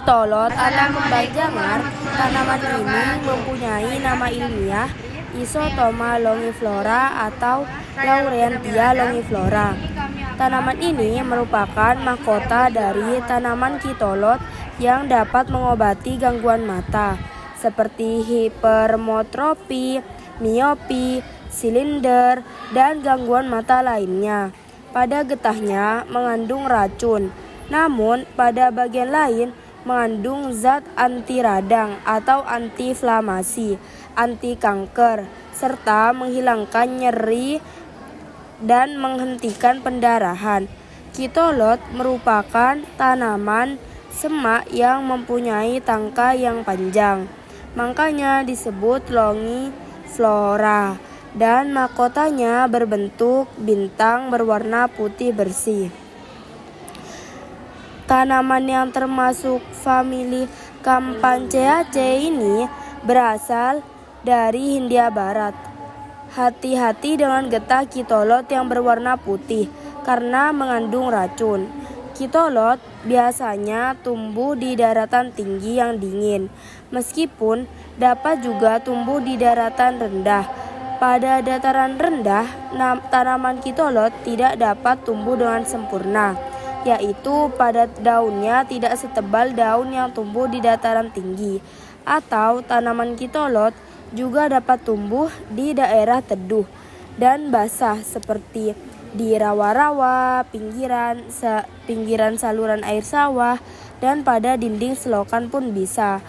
Kitolot atau kembang jamar, tanaman ini mempunyai nama ilmiah Isotoma longiflora atau Laurentia longiflora. Tanaman ini merupakan mahkota dari tanaman kitolot yang dapat mengobati gangguan mata seperti hipermetropi, miopi, silinder, dan gangguan mata lainnya. Pada getahnya mengandung racun, namun pada bagian lain mengandung zat anti radang atau anti-inflamasi, anti kanker, serta menghilangkan nyeri dan menghentikan pendarahan. Kitolot merupakan tanaman semak yang mempunyai tangkai yang panjang, makanya disebut longiflora, dan mahkotanya berbentuk bintang berwarna putih bersih. Tanaman yang termasuk famili Campanaceae ini berasal dari Hindia Barat. Hati-hati dengan getah kitolot yang berwarna putih karena mengandung racun. Kitolot biasanya tumbuh di daratan tinggi yang dingin, meskipun dapat juga tumbuh di daratan rendah. Pada dataran rendah, tanaman kitolot tidak dapat tumbuh dengan sempurna, yaitu pada daunnya tidak setebal daun yang tumbuh di dataran tinggi, atau tanaman kitolot juga dapat tumbuh di daerah teduh dan basah seperti di rawa-rawa, pinggiran saluran air sawah, dan pada dinding selokan pun bisa.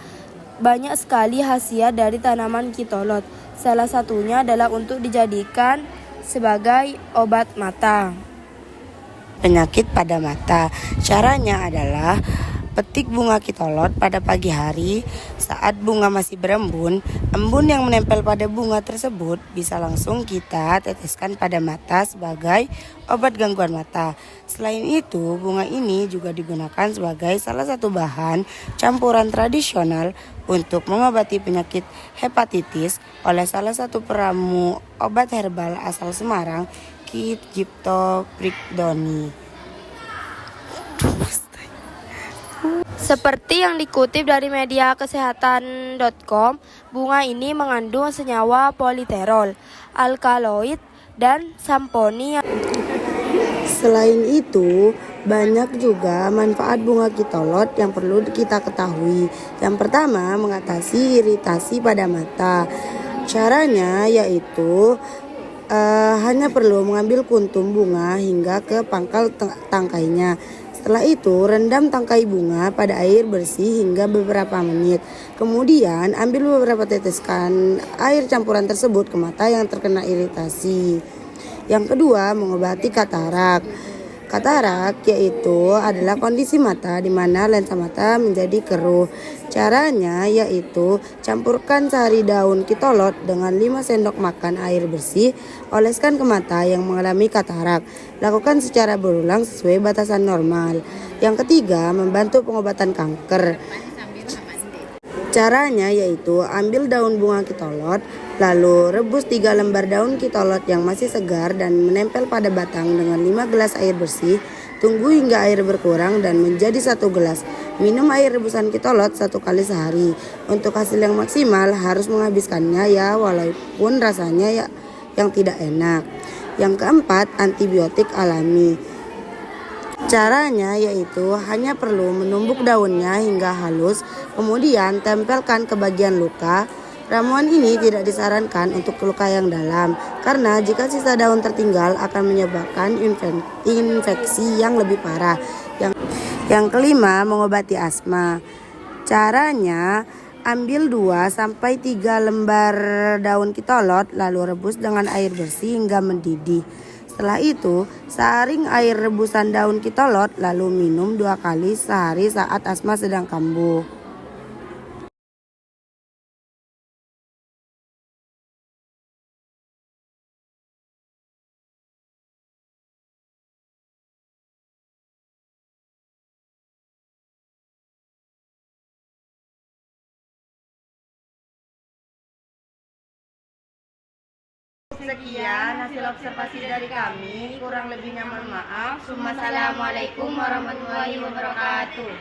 Banyak sekali khasiat dari tanaman kitolot. Salah satunya adalah untuk dijadikan sebagai obat mata. Penyakit pada mata. Caranya adalah petik bunga kitolot pada pagi hari saat bunga masih berembun. Embun yang menempel pada bunga tersebut bisa langsung kita teteskan pada mata sebagai obat gangguan mata. Selain itu, bunga ini juga digunakan sebagai salah satu bahan campuran tradisional untuk mengobati penyakit hepatitis oleh salah satu peramu obat herbal asal Semarang, Ki Cipto Prikdoni. Seperti yang dikutip dari media kesehatan.com, bunga ini mengandung senyawa politerol, alkaloid, dan samponi. Selain itu, banyak juga manfaat bunga kitolot yang perlu kita ketahui. Yang pertama, mengatasi iritasi pada mata. Caranya yaitu hanya perlu mengambil kuntum bunga hingga ke pangkal tangkainya. Setelah itu, rendam tangkai bunga pada air bersih hingga beberapa menit. Kemudian, ambil beberapa teteskan air campuran tersebut ke mata yang terkena iritasi. Yang kedua, mengobati katarak. Katarak yaitu adalah kondisi mata di mana lensa mata menjadi keruh. Caranya yaitu campurkan sari daun kitolot dengan 5 sendok makan air bersih, oleskan ke mata yang mengalami katarak. Lakukan secara berulang sesuai batasan normal. Yang ketiga, membantu pengobatan kanker. Caranya yaitu ambil daun bunga kitolot, lalu rebus 3 lembar daun kitolot yang masih segar dan menempel pada batang dengan 5 gelas air bersih. Tunggu hingga air berkurang dan menjadi 1 gelas. Minum air rebusan kitolot 1 kali sehari. Untuk hasil yang maksimal harus menghabiskannya ya, walaupun rasanya yang tidak enak. Yang keempat, antibiotik alami. Caranya yaitu hanya perlu menumbuk daunnya hingga halus, kemudian tempelkan ke bagian luka. Ramuan ini tidak disarankan untuk luka yang dalam, karena jika sisa daun tertinggal akan menyebabkan infeksi yang lebih parah. Yang kelima, mengobati asma. Caranya, ambil 2-3 lembar daun kitolot, lalu rebus dengan air bersih hingga mendidih. Setelah itu, saring air rebusan daun kitolot, lalu minum 2 kali sehari saat asma sedang kambuh. Sekian hasil observasi dari kami, kurang lebihnya mohon maaf. Wassalamualaikum warahmatullahi wabarakatuh.